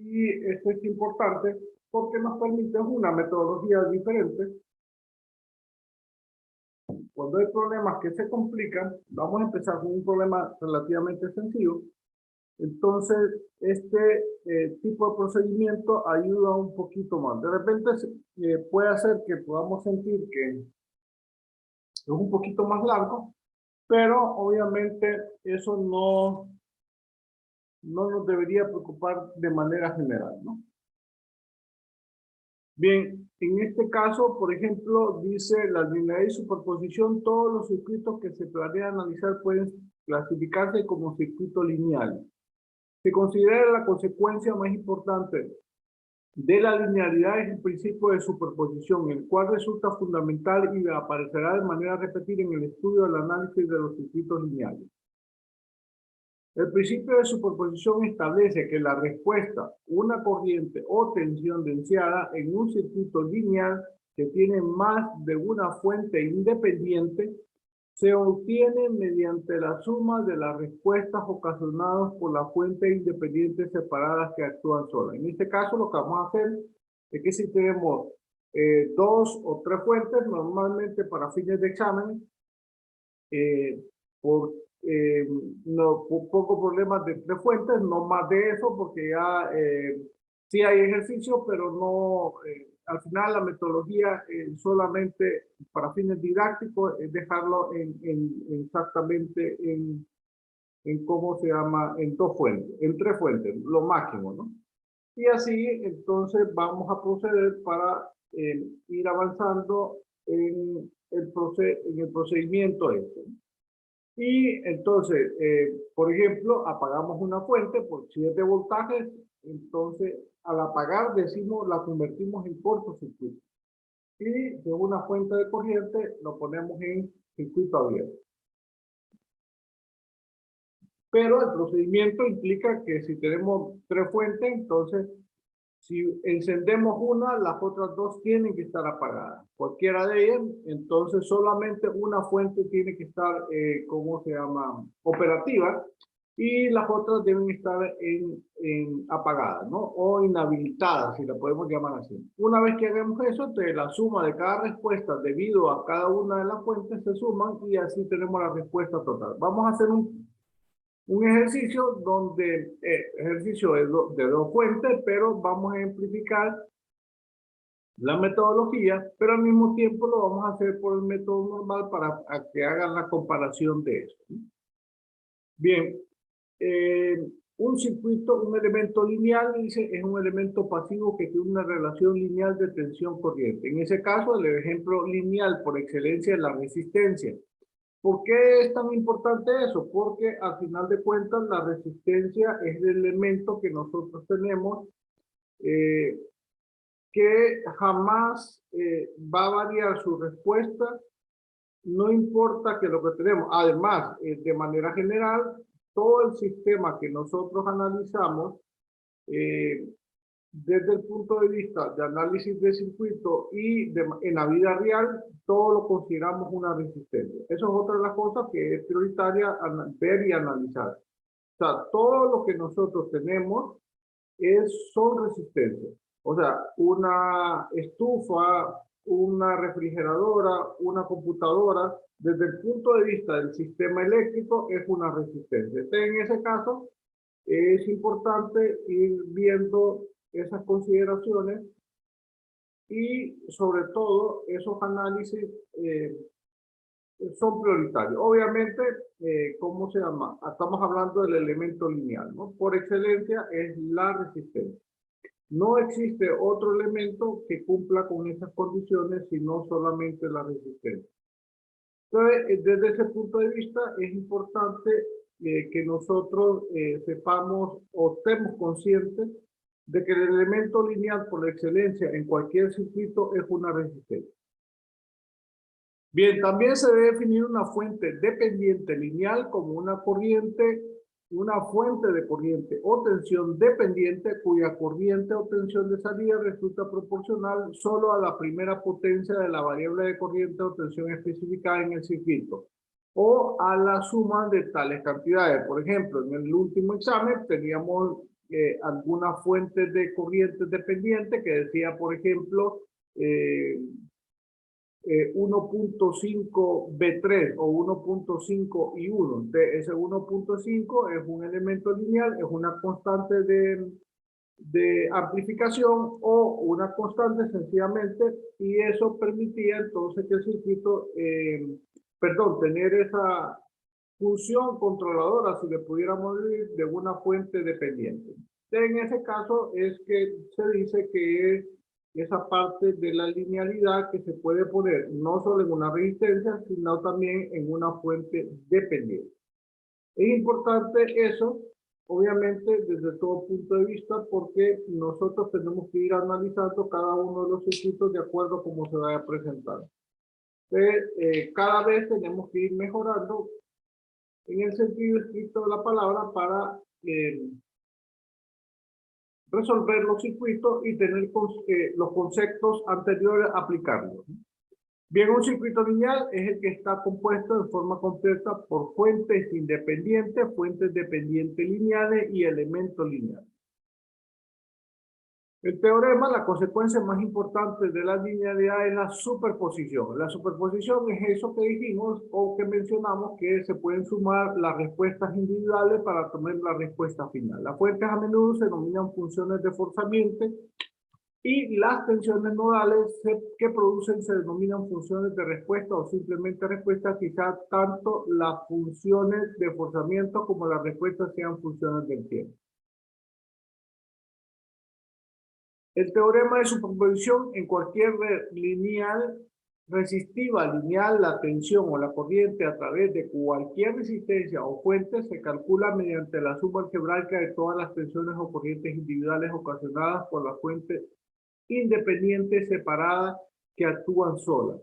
Y esto es importante porque nos permite una metodología diferente. Cuando hay problemas que se complican, vamos a empezar con un problema relativamente sencillo. Entonces, este tipo de procedimiento ayuda un poquito más. De repente puede hacer que podamos sentir que es un poquito más largo, pero obviamente eso no nos debería preocupar de manera general, ¿no? Bien, en este caso, por ejemplo, dice la linealidad y superposición, todos los circuitos que se planea analizar pueden clasificarse como circuitos lineales. Se considera la consecuencia más importante de la linealidad es el principio de superposición, el cual resulta fundamental y aparecerá de manera repetida en el estudio del análisis de los circuitos lineales. El principio de superposición establece que la respuesta, una corriente o tensión deseada en un circuito lineal que tiene más de una fuente independiente, se obtiene mediante la suma de las respuestas ocasionadas por las fuentes independientes separadas que actúan solas. En este caso, lo que vamos a hacer es que si tenemos dos o tres fuentes, normalmente para fines de examen, por poco problemas de tres fuentes, no más de eso, porque ya sí hay ejercicio, pero no, al final la metodología solamente para fines didácticos es dejarlo exactamente en cómo se llama, en dos fuentes, en tres fuentes, lo máximo, ¿no? Y así, entonces, vamos a proceder para ir avanzando en el procedimiento este. Y entonces, por ejemplo, apagamos una fuente por 7 voltajes, entonces al apagar decimos, la convertimos en cortocircuito. Y de una fuente de corriente lo ponemos en circuito abierto. Pero el procedimiento implica que si tenemos tres fuentes, entonces si encendemos una, las otras dos tienen que estar apagadas. Cualquiera de ellas, entonces solamente una fuente tiene que estar, ¿cómo se llama? Operativa, y las otras deben estar apagadas, ¿no? O inhabilitadas, si la podemos llamar así. Una vez que hagamos eso, entonces la suma de cada respuesta debido a cada una de las fuentes se suman y así tenemos la respuesta total. Vamos a hacer un ejercicio donde, ejercicio de dos fuentes, pero vamos a ejemplificar la metodología, pero al mismo tiempo lo vamos a hacer por el método normal para que hagan la comparación de eso. Bien, un circuito, un elemento lineal, dice, es un elemento pasivo que tiene una relación lineal de tensión-corriente. En ese caso, el ejemplo lineal por excelencia es la resistencia. ¿Por qué es tan importante eso? Porque al final de cuentas la resistencia es el elemento que nosotros tenemos que jamás va a variar su respuesta, no importa que lo que tenemos. Además, de manera general, todo el sistema que nosotros analizamos desde el punto de vista de análisis de circuito y en la vida real, todo lo consideramos una resistencia. Eso es otra de las cosas que es prioritaria ver y analizar. O sea, todo lo que nosotros tenemos son resistencias. O sea, una estufa, una refrigeradora, una computadora, desde el punto de vista del sistema eléctrico, es una resistencia. Entonces, en ese caso, es importante ir viendo esas consideraciones y sobre todo esos análisis son prioritarios. Obviamente, ¿cómo se llama? Estamos hablando del elemento lineal, ¿no? Por excelencia es la resistencia. No existe otro elemento que cumpla con esas condiciones, sino solamente la resistencia. Entonces, desde ese punto de vista, es importante que nosotros sepamos o estemos conscientes de que el elemento lineal por excelencia en cualquier circuito es una resistencia. Bien, también se debe definir una fuente dependiente lineal como una corriente, una fuente de corriente o tensión dependiente cuya corriente o tensión de salida resulta proporcional solo a la primera potencia de la variable de corriente o tensión especificada en el circuito o a la suma de tales cantidades. Por ejemplo, en el último examen teníamos algunas fuentes de corrientes dependientes que decía, por ejemplo, 1.5 B3 o 1.5 y 1. Ese 1.5 es un elemento lineal, es una constante de amplificación o una constante sencillamente, y eso permitía entonces que el circuito, tener esa función controladora, si le pudiéramos decir, de una fuente dependiente. En ese caso es que se dice que es esa parte de la linealidad que se puede poner no solo en una resistencia, sino también en una fuente dependiente. Es importante eso, obviamente, desde todo punto de vista, porque nosotros tenemos que ir analizando cada uno de los circuitos de acuerdo a cómo se vaya presentando. Cada vez tenemos que ir mejorando en el sentido estricto de la palabra para resolver los circuitos y tener los conceptos anteriores aplicarlos. Bien, un circuito lineal es el que está compuesto en forma completa por fuentes independientes, fuentes dependientes lineales y elementos lineales. El teorema, la consecuencia más importante de la linealidad es la superposición. La superposición es eso que dijimos o que mencionamos, que se pueden sumar las respuestas individuales para obtener la respuesta final. Las fuentes a menudo se denominan funciones de forzamiento y las tensiones nodales que producen se denominan funciones de respuesta o simplemente respuesta. Quizás tanto las funciones de forzamiento como las respuestas sean funciones del tiempo. El teorema de superposición en cualquier lineal resistiva lineal, la tensión o la corriente a través de cualquier resistencia o fuente se calcula mediante la suma algebraica de todas las tensiones o corrientes individuales ocasionadas por la fuente independiente separada que actúan solas,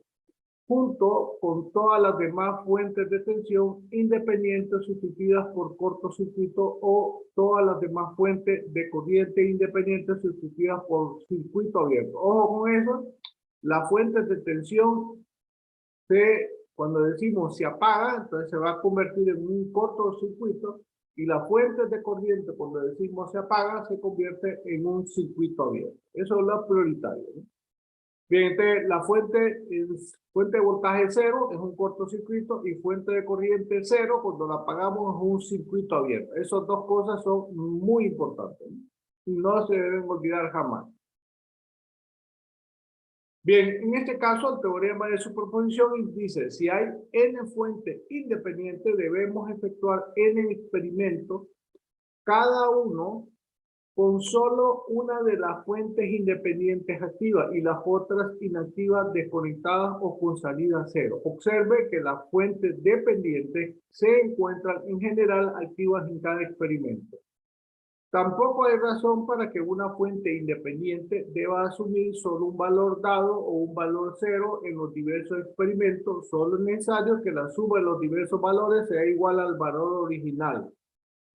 junto con todas las demás fuentes de tensión independientes sustituidas por cortocircuito o todas las demás fuentes de corriente independientes sustituidas por circuito abierto. Ojo con eso, las fuentes de tensión, cuando decimos se apaga, entonces se va a convertir en un cortocircuito, y las fuentes de corriente, cuando decimos se apaga, se convierte en un circuito abierto. Eso es lo prioritario, ¿no? Bien, entonces la fuente de voltaje cero es un cortocircuito y fuente de corriente cero, cuando la apagamos, es un circuito abierto. Esas dos cosas son muy importantes, ¿no? Y no se deben olvidar jamás. Bien, en este caso el teorema de superposición dice, si hay n fuentes independientes, debemos efectuar n experimentos, cada uno con solo una de las fuentes independientes activas y las otras inactivas desconectadas o con salida cero. Observe que las fuentes dependientes se encuentran en general activas en cada experimento. Tampoco hay razón para que una fuente independiente deba asumir solo un valor dado o un valor cero en los diversos experimentos. Solo es necesario que la suma de los diversos valores sea igual al valor original.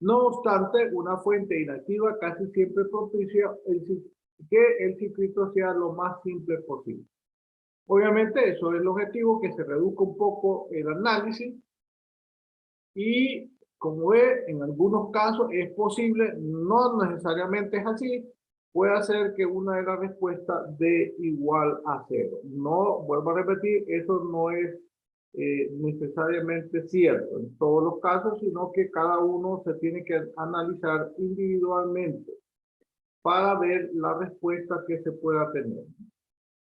No obstante, una fuente inactiva casi siempre propicia que el circuito sea lo más simple posible. Obviamente, eso es el objetivo, que se reduzca un poco el análisis, y como ve, en algunos casos es posible, no necesariamente es así, puede hacer que una de las respuestas dé igual a cero. No, vuelvo a repetir, eso no es necesariamente cierto en todos los casos, sino que cada uno se tiene que analizar individualmente para ver la respuesta que se pueda tener.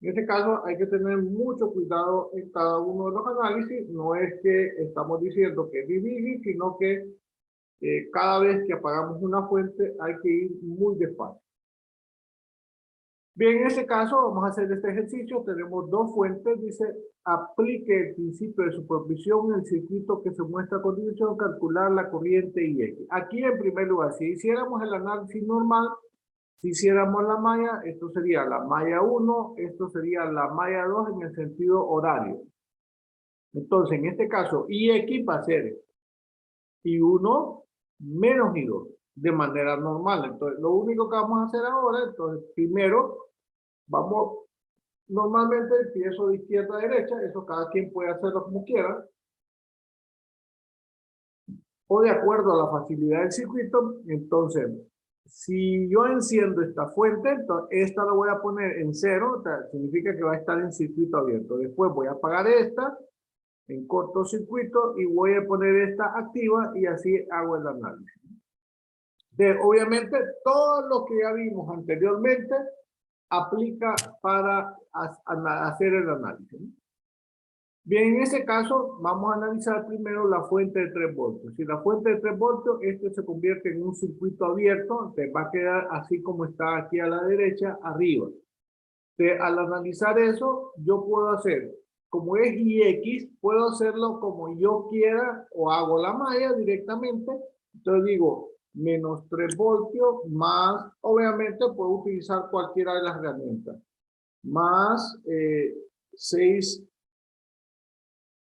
En este caso hay que tener mucho cuidado en cada uno de los análisis. No es que estamos diciendo que es difícil, sino que cada vez que apagamos una fuente hay que ir muy despacio. Bien, en este caso vamos a hacer este ejercicio. Tenemos dos fuentes. Dice, aplique el principio de superposición en el circuito que se muestra a continuación, calcular la corriente IX. Aquí, en primer lugar, si hiciéramos el análisis normal, si hiciéramos la malla, esto sería la malla 1, esto sería la malla 2 en el sentido horario. Entonces, en este caso, IX va a ser I1 menos I2, de manera normal. Entonces, lo único que vamos a hacer ahora, entonces, primero, vamos, normalmente empiezo de izquierda a derecha, eso cada quien puede hacerlo como quiera, o de acuerdo a la facilidad del circuito. Entonces, si yo enciendo esta fuente, entonces esta la voy a poner en 0, o sea, significa que va a estar en circuito abierto. Después voy a apagar esta en cortocircuito y voy a poner esta activa y así hago el análisis. Obviamente, todo lo que ya vimos anteriormente aplica para hacer el análisis. Bien, en ese caso, vamos a analizar primero la fuente de 3 voltios. Si la fuente de 3 voltios, este se convierte en un circuito abierto, te va a quedar así como está aquí a la derecha, arriba. Al analizar eso, yo puedo hacer, como es IX, puedo hacerlo como yo quiera o hago la malla directamente. Entonces digo, menos 3 voltios más, obviamente puedo utilizar cualquiera de las herramientas, más 6.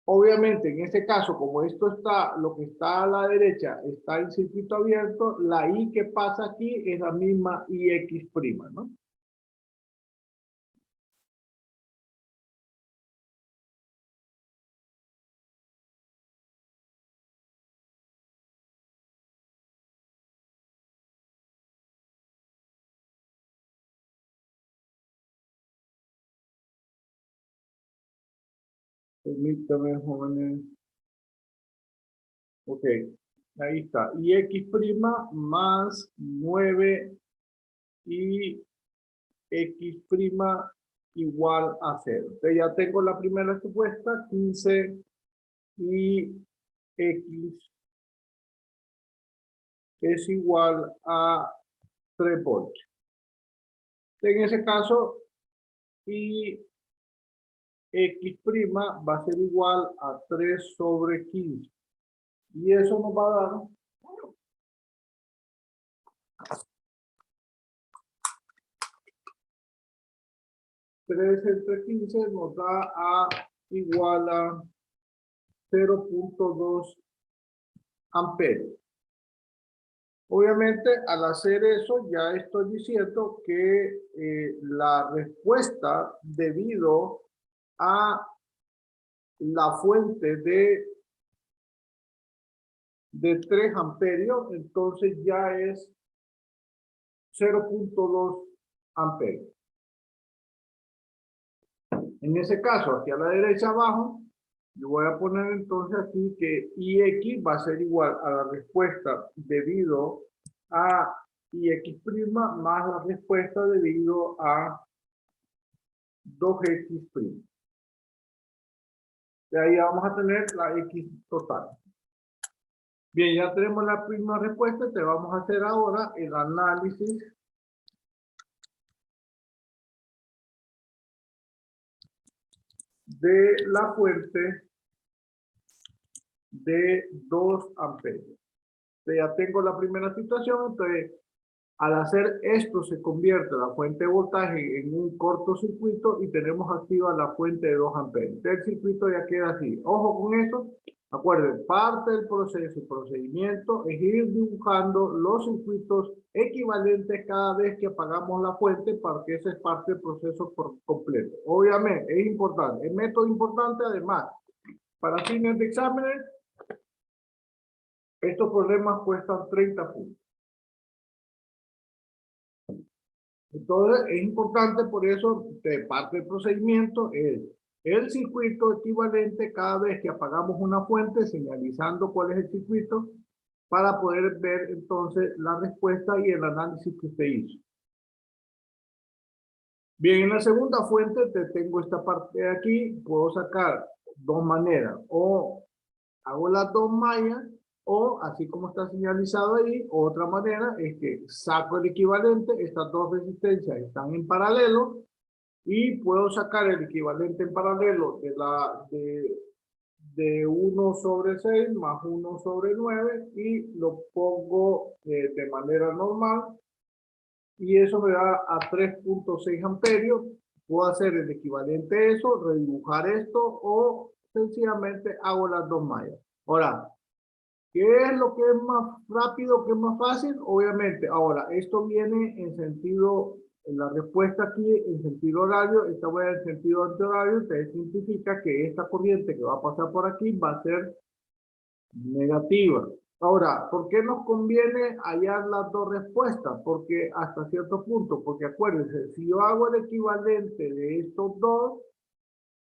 Obviamente, en este caso, como esto está, lo que está a la derecha está en circuito abierto, la I que pasa aquí es la misma IX', ¿no? Permítame, jóvenes. Ok, ahí está. IX' más 9 y X' igual a 0. Entonces ya tengo la primera respuesta, 15 y X es igual a 3 voltios. En ese caso, y X' va a ser igual a 3 sobre 15. Y eso nos va a dar 3 entre 15 nos da a igual a 0.2 amperios. Obviamente, al hacer eso, ya estoy diciendo que la respuesta debido a la fuente de 3 amperios, entonces ya es 0.2 amperios. En ese caso, aquí a la derecha abajo, yo voy a poner entonces aquí que IX va a ser igual a la respuesta debido a IX' más la respuesta debido a 2X'. De ahí vamos a tener la X total. Bien, ya tenemos la primera respuesta. Te vamos a hacer ahora el análisis de la fuente de 2 amperios. Ya tengo la primera situación, entonces al hacer esto se convierte la fuente de voltaje en un cortocircuito y tenemos activa la fuente de 2 amperios. Entonces el circuito ya queda así. Ojo con eso. Acuérdense, parte del proceso y procedimiento es ir dibujando los circuitos equivalentes cada vez que apagamos la fuente para que ese es parte del proceso por completo. Obviamente, es importante. El método importante además. Para fines de exámenes, estos problemas cuestan 30 puntos. Entonces, es importante, por eso, de parte del procedimiento, es el circuito equivalente cada vez que apagamos una fuente, señalizando cuál es el circuito, para poder ver entonces la respuesta y el análisis que usted hizo. Bien, en la segunda fuente, te tengo esta parte de aquí, puedo sacar 2 maneras, o hago las 2 mallas, o así como está señalizado ahí, otra manera es que saco el equivalente, estas 2 resistencias están en paralelo, y puedo sacar el equivalente en paralelo de 1 sobre 6 más 1 sobre 9 y lo pongo de manera normal, y eso me da a 3.6 amperios. Puedo hacer el equivalente a eso, redibujar esto o sencillamente hago las 2 mallas. Ahora, ¿qué es lo que es más rápido, qué es más fácil? Obviamente, ahora, esto viene en sentido, la respuesta aquí en sentido horario, esta va en sentido antihorario, entonces significa que esta corriente que va a pasar por aquí va a ser negativa. Ahora, ¿por qué nos conviene hallar las dos respuestas? Porque hasta cierto punto, porque acuérdense, si yo hago el equivalente de estos dos,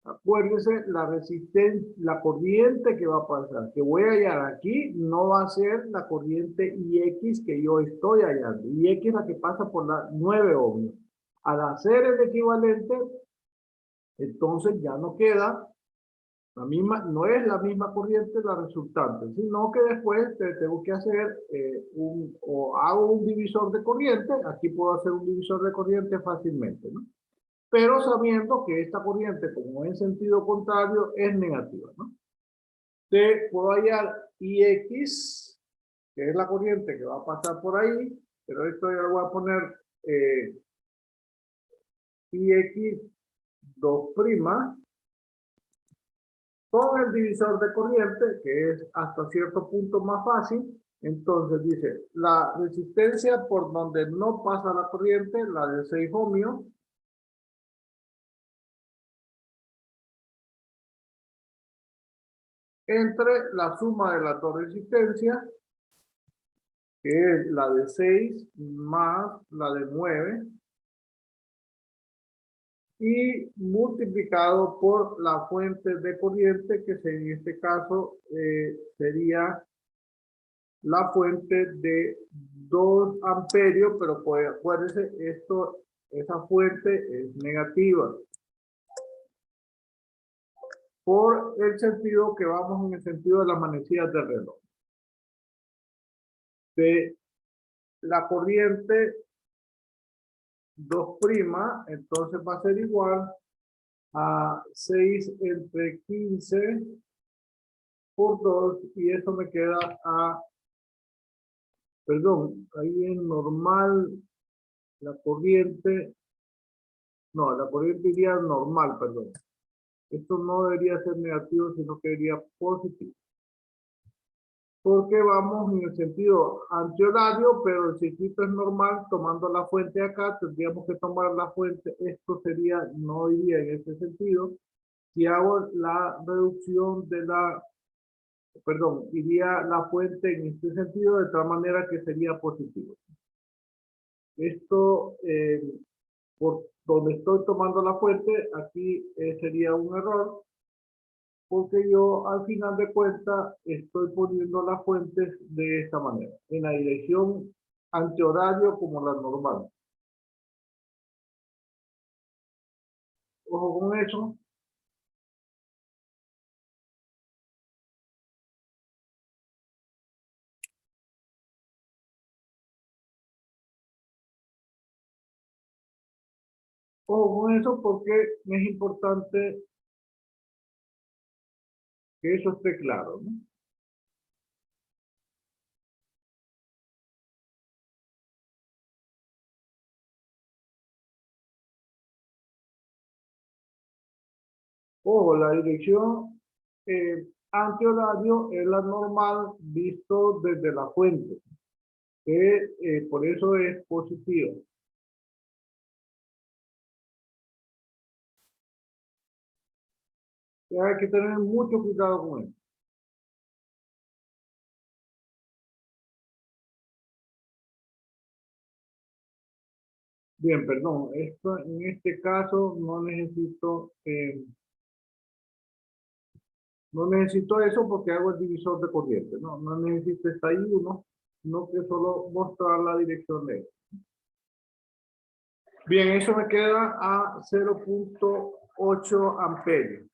acuérdense, la resistencia, la corriente que va a pasar, que voy a hallar aquí, no va a ser la corriente IX que yo estoy hallando. IX es la que pasa por la 9 ohmios. Al hacer el equivalente, entonces ya no queda la misma, no es la misma corriente la resultante, sino que después tengo que hacer o hago un divisor de corriente, aquí puedo hacer un divisor de corriente fácilmente, ¿no? Pero sabiendo que esta corriente, como es en sentido contrario, es negativa, ¿no? Puedo hallar IX, que es la corriente que va a pasar por ahí, pero esto ya lo voy a poner IX 2', con el divisor de corriente, que es hasta cierto punto más fácil. Entonces dice, la resistencia por donde no pasa la corriente, la de 6 ohmios, entre la suma de las dos resistencias, que es la de 6 más la de 9, y multiplicado por la fuente de corriente, que en este caso sería la fuente de 2 amperios, pero pues, acuérdense, esa fuente es negativa. Por el sentido que vamos en el sentido de las manecillas del reloj. De la corriente 2', entonces va a ser igual a 6 entre 15 por 2, y eso me queda a, perdón, ahí en normal, la corriente, no, la corriente iría normal, perdón. Esto no debería ser negativo, sino que debería positivo. Porque vamos en el sentido antihorario, pero el circuito es normal. Tomando la fuente acá, tendríamos que tomar la fuente. Esto sería, no iría en ese sentido. Si hago la reducción de la, perdón, iría la fuente en este sentido, de tal manera que sería positivo. Esto, por donde estoy tomando la fuente, aquí sería un error, porque yo al final de cuentas estoy poniendo las fuentes de esta manera, en la dirección antihorario como la normal. Ojo con eso. Ojo con eso porque es importante que eso esté claro, ¿no? Ojo, la dirección antihorario es la normal visto desde la fuente, que por eso es positiva. Y hay que tener mucho cuidado con eso. Bien, perdón, esto en este caso no necesito eso porque hago el divisor de corriente, no necesito esta I1, sino que solo mostrar la dirección de eso. Bien, eso me queda a 0.8 amperios.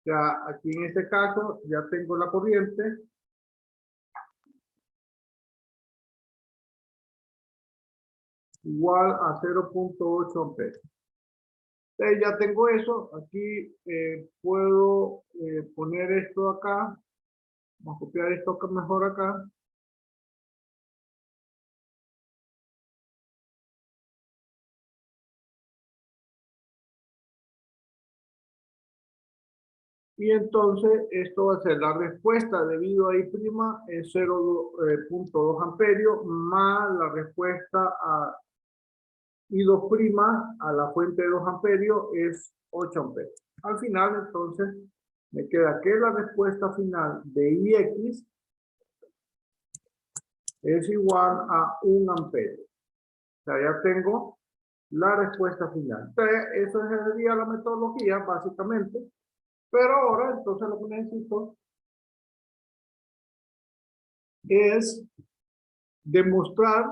Ya aquí en este caso ya tengo la corriente. Igual a 0.8 amperios. Ya tengo eso. Aquí puedo poner esto acá. Vamos a copiar esto mejor acá. Y entonces esto va a ser la respuesta debido a I' es 0.2 amperios más la respuesta a I2' a la fuente de 2 amperios es 8 amperios. Al final entonces me queda que la respuesta final de IX es igual a 1 amperio. O sea, ya tengo la respuesta final. Entonces, eso sería la metodología, básicamente. Pero ahora, entonces, lo que necesito es demostrar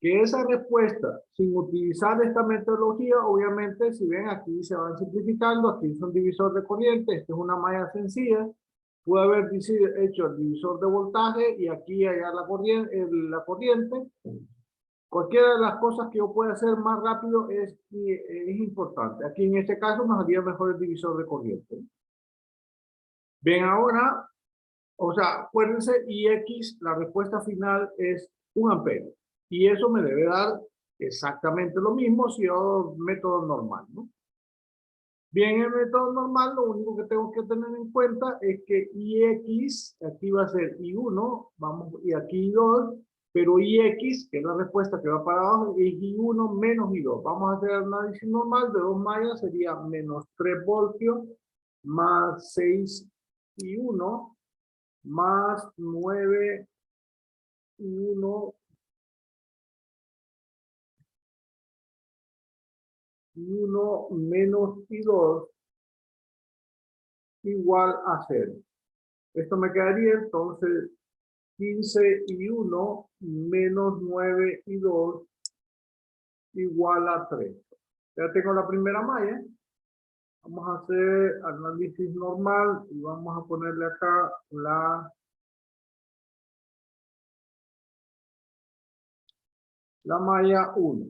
que esa respuesta, sin utilizar esta metodología, obviamente, si ven, aquí se van simplificando, aquí es un divisor de corriente, esta es una malla sencilla, pude haber hecho el divisor de voltaje y aquí allá la corriente. Cualquiera de las cosas que yo pueda hacer más rápido es importante. Aquí en este caso nos haría mejor el divisor de corriente. Bien, ahora, o sea, acuérdense, Ix, la respuesta final es 1 amperio. Y eso me debe dar exactamente lo mismo si yo método normal, ¿no? Bien, en el método normal, lo único que tengo que tener en cuenta es que Ix, aquí va a ser I1, vamos, y aquí I2, pero Ix, que es la respuesta que va para abajo, es I1 menos I2. Vamos a hacer el análisis normal de 2 mallas, sería menos 3 voltios, más 6 I1, más 9 I1, I1 menos I2, igual a 0. Esto me quedaría entonces 15 y 1 menos 9 y 2 igual a 3. Ya tengo la primera malla. Vamos a hacer análisis normal y vamos a ponerle acá la malla 1.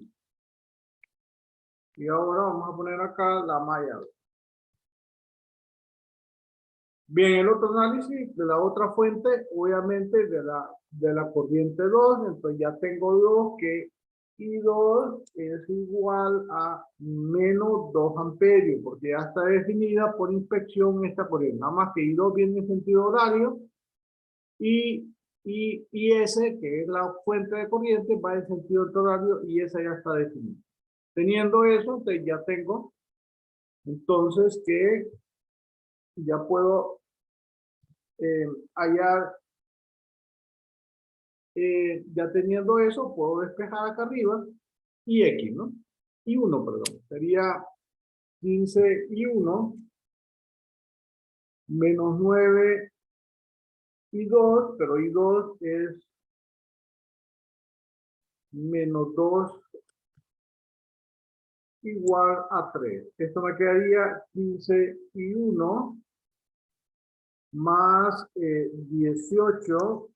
Y ahora vamos a poner acá la malla 2. Bien, el otro análisis de la otra fuente, obviamente de la corriente 2, entonces ya tengo 2 que I2 es igual a menos 2 amperios, porque ya está definida por inspección esta corriente. Nada más que I2 viene en sentido horario y ese, que es la fuente de corriente, va en sentido horario y esa ya está definida. Teniendo eso, entonces ya tengo, entonces que ya puedo hallar, ya teniendo eso, puedo despejar acá arriba y X, ¿no? Y 1, perdón. Sería 15 y 1 menos 9 y 2, pero y 2 es menos 2 igual a 3. Esto me quedaría 15 y 1 más 18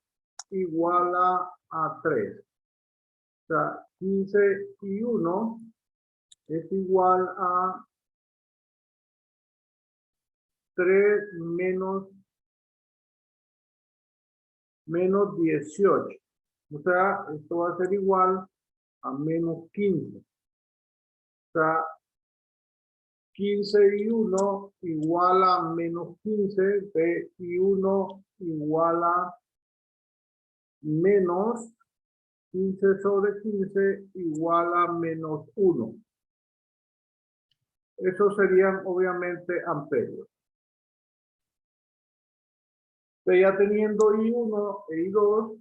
igual a 3. O sea, 15 y 1 es igual a 3 menos 18. O sea, esto va a ser igual a menos 15. O sea, 15 y 1 igual a menos 15, y 1 igual a menos 15 sobre 15 igual a menos 1. Eso serían obviamente amperios. Pero ya teniendo I1 e I2,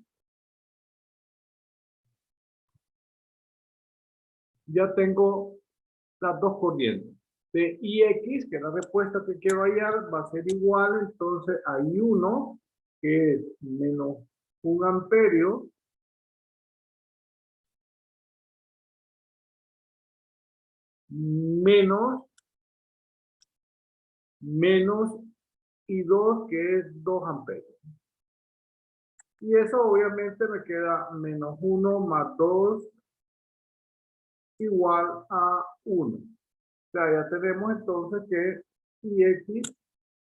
ya tengo las dos corrientes. De Ix, que es la respuesta que quiero hallar, va a ser igual entonces a I1, que es menos 1 amperio, menos I2, que es 2 amperios. Y eso obviamente me queda menos 1 más 2 igual a 1. O sea, ya tenemos entonces que Ix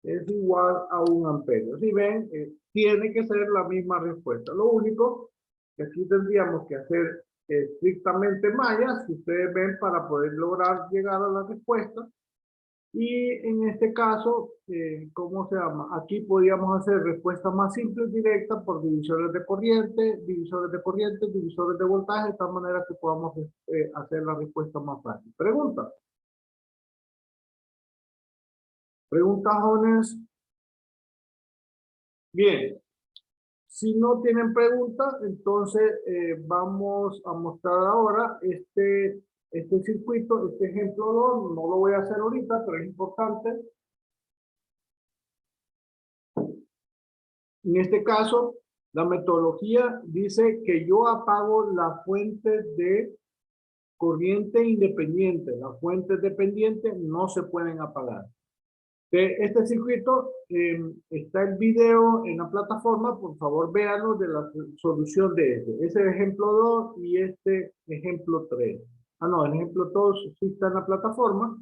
es igual a 1 amperio. Si ven, tiene que ser la misma respuesta. Lo único que aquí tendríamos que hacer estrictamente mallas, si ustedes ven, para poder lograr llegar a la respuesta. Y en este caso, ¿cómo se llama? Aquí podríamos hacer respuestas más simples, directas, por divisores de corriente, divisores de voltaje, de tal manera que podamos hacer la respuesta más fácil. Pregunta. Preguntas, jóvenes. Bien. Si no tienen preguntas, entonces vamos a mostrar ahora este circuito, este ejemplo 2. No lo voy a hacer ahorita, pero es importante. En este caso, la metodología dice que yo apago la fuente de corriente independiente. Las fuentes dependientes no se pueden apagar. De este circuito está el video en la plataforma. Por favor, véanlo de la solución de este. Ese ejemplo 2 y este ejemplo 3. Ah, no, el ejemplo 2 sí está en la plataforma.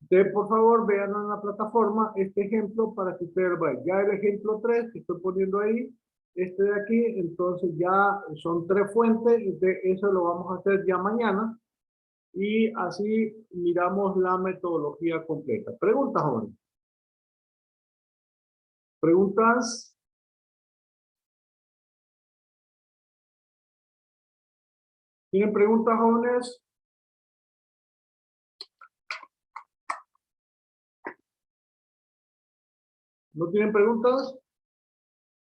Ustedes, por favor, vean en la plataforma este ejemplo para que ustedes vean. Ya el ejemplo 3 que estoy poniendo ahí, este de aquí, entonces ya son 3 fuentes. Eso lo vamos a hacer ya mañana. Y así miramos la metodología completa. ¿Preguntas, jóvenes? ¿Preguntas? ¿Tienen preguntas, jóvenes? ¿No tienen preguntas?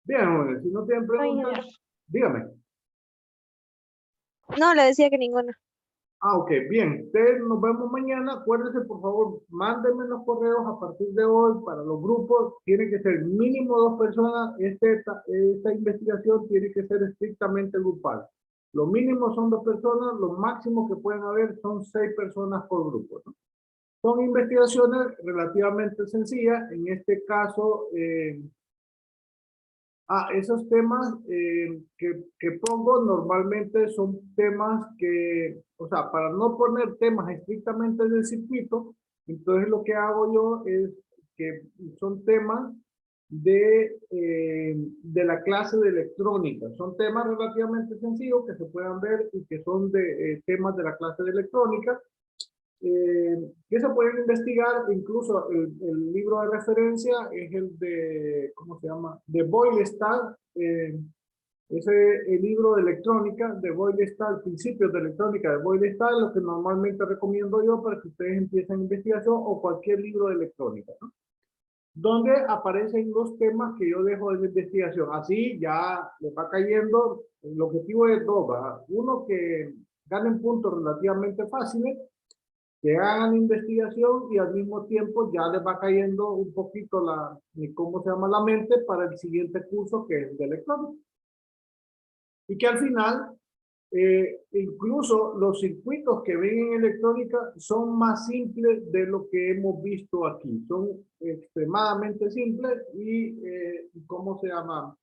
Bien, jóvenes, si no tienen No, ingeniero. preguntas, dígame. No, le decía que ninguna. Ah, ok, bien. Ustedes nos vemos mañana. Acuérdense, por favor, mándenme los correos a partir de hoy para los grupos. Tiene que ser mínimo 2 personas. Esta investigación tiene que ser estrictamente grupal. Lo mínimo son 2 personas. Lo máximo que pueden haber son 6 personas por grupo, ¿no? Son investigaciones relativamente sencillas. En este caso, esos temas que pongo normalmente son temas que, o sea, para no poner temas estrictamente del circuito, entonces lo que hago yo es que son temas de la clase de electrónica. Son temas relativamente sencillos que se puedan ver y que son de temas de la clase de electrónica. Que se pueden investigar, incluso el libro de referencia es el de, ¿cómo se llama? De Boyle-Stahl, el libro de electrónica de Boyle-Stahl, principios de electrónica de Boyle-Stahl, lo que normalmente recomiendo yo para que ustedes empiecen investigación, o cualquier libro de electrónica, ¿no? Donde aparecen los temas que yo dejo de investigación. Así ya les va cayendo. El objetivo es dos, ¿verdad? Uno, que ganen puntos relativamente fáciles, que hagan investigación, y al mismo tiempo ya les va cayendo un poquito ¿cómo se llama? La mente para el siguiente curso, que es de electrónica. Y que al final, incluso los circuitos que ven en electrónica son más simples de lo que hemos visto aquí. Son extremadamente simples y, ¿cómo se llama?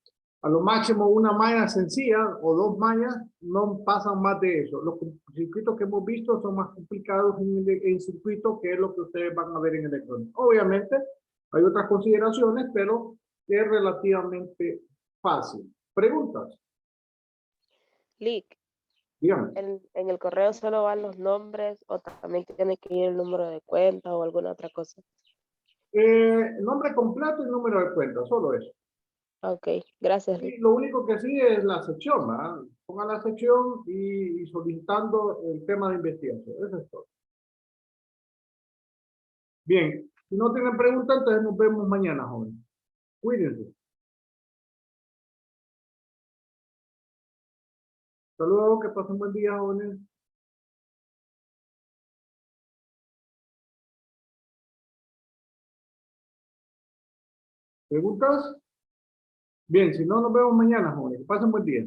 A lo máximo una malla sencilla o 2 mallas, no pasan más de eso. Los circuitos que hemos visto son más complicados en circuito, que es lo que ustedes van a ver en electrónica. Obviamente hay otras consideraciones, pero es relativamente fácil. ¿Preguntas? Lick, Díganme. en el correo solo van los nombres o también tiene que ir el número de cuenta o alguna otra cosa. Nombre completo y número de cuenta, solo eso. Ok, gracias, Y Lick. lo único que sí es la sección, ¿verdad? Ponga la sección y solicitando el tema de investigación. Eso es todo. Bien, si no tienen preguntas, entonces nos vemos mañana, jóvenes. Cuídense. Hasta luego, que pasen buen día, jóvenes. ¿Preguntas? Bien, si no, nos vemos mañana, jóvenes. Que pasen buen día.